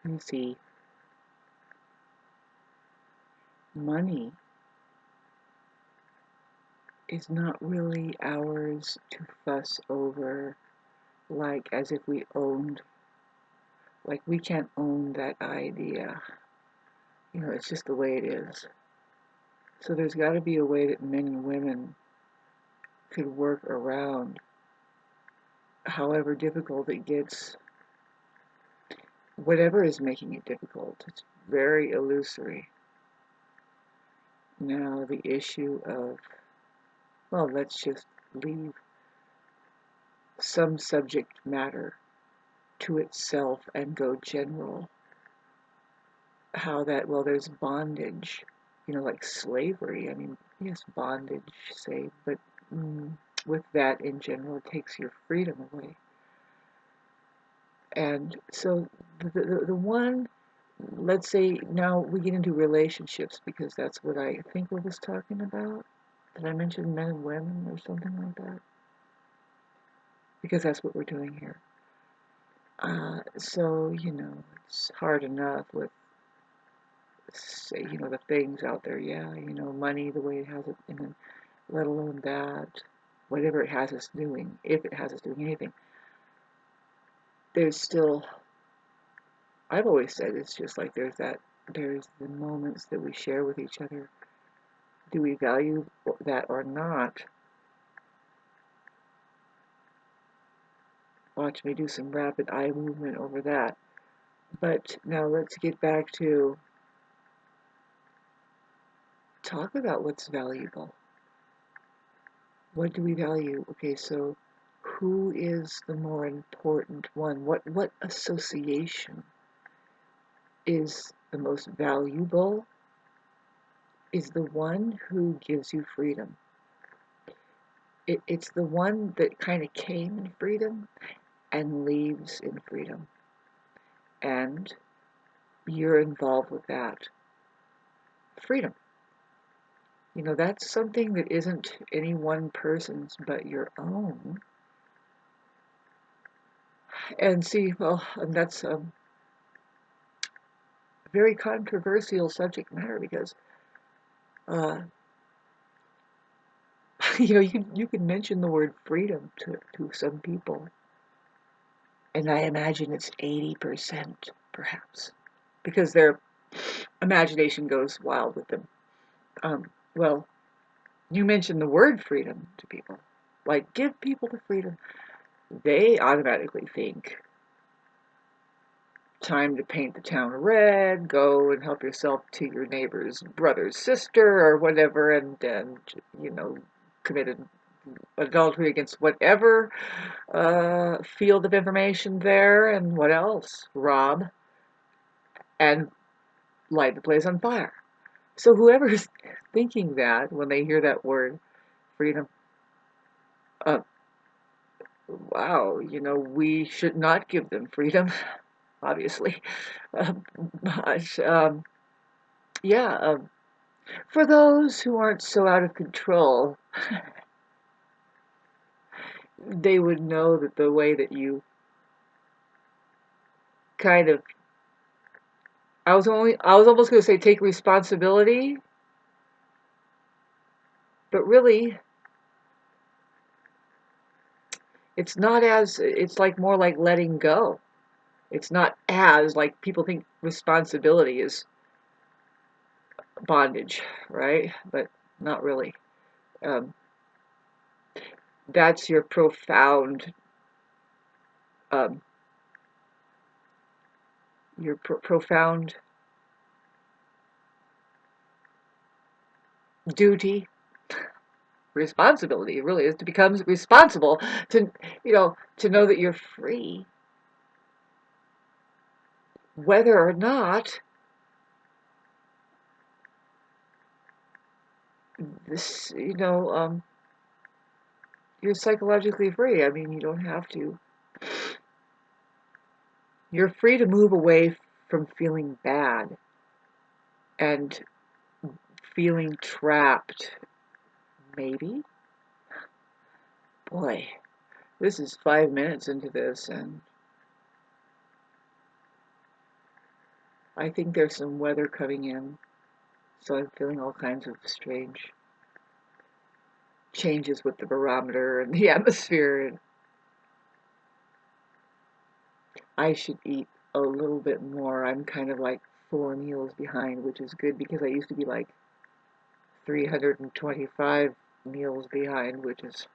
You see, money is not really ours to fuss over, like as if we owned, like we can't own that idea. It's just the way it is. So there's got to be a way that men and women could work around, however difficult it gets, whatever is making it difficult. It's very illusory. Now, the issue of, well, let's just leave some subject matter to itself and go general. How that, well, there's bondage, like slavery. I mean, yes, bondage, say, but with that in general, it takes your freedom away. And so the one, let's say now we get into relationships because that's what I think I was talking about. Did I mention men and women or something like that? Because that's what we're doing here. So, it's hard enough with, say, the things out there. Yeah, money the way it has it, and then let alone that, whatever it has us doing, if it has us doing anything, there's still, I've always said it's just like there's the moments that we share with each other. Do we value that or not? Watch me do some rapid eye movement over that. But now let's get back to talk about what's valuable. What do we value? Okay, so who is the more important one? What association is the most valuable? Is the one who gives you freedom. It's the one that kind of came in freedom and leaves in freedom. And you're involved with that freedom. That's something that isn't any one person's but your own. And see, well, and that's a very controversial subject matter because, you can mention the word freedom to some people, and I imagine it's 80%, perhaps, because their imagination goes wild with them. Well, you mention the word freedom to people, like give people the freedom, they automatically think time to paint the town red, go and help yourself to your neighbor's brother's sister or whatever, and committed adultery against whatever field of information there, and what else? Rob and light the place on fire. So whoever's thinking that when they hear that word freedom, uh, wow, we should not give them freedom, obviously. But yeah, for those who aren't so out of control, they would know that the way that you kind of, I was almost going to say take responsibility, but really it's like more like letting go. It's not as like people think responsibility is bondage, right? But not really. Um, that's your profound, um, profound duty, responsibility. It really is to become responsible to, to know that you're free, whether or not this, you're psychologically free. I mean, you don't have to. You're free to move away from feeling bad and feeling trapped. Maybe? Boy, this is 5 minutes into this, and I think there's some weather coming in, so I'm feeling all kinds of strange changes with the barometer and the atmosphere. And I should eat a little bit more. I'm kind of like 4 meals behind, which is good because I used to be like 325 meals behind, which is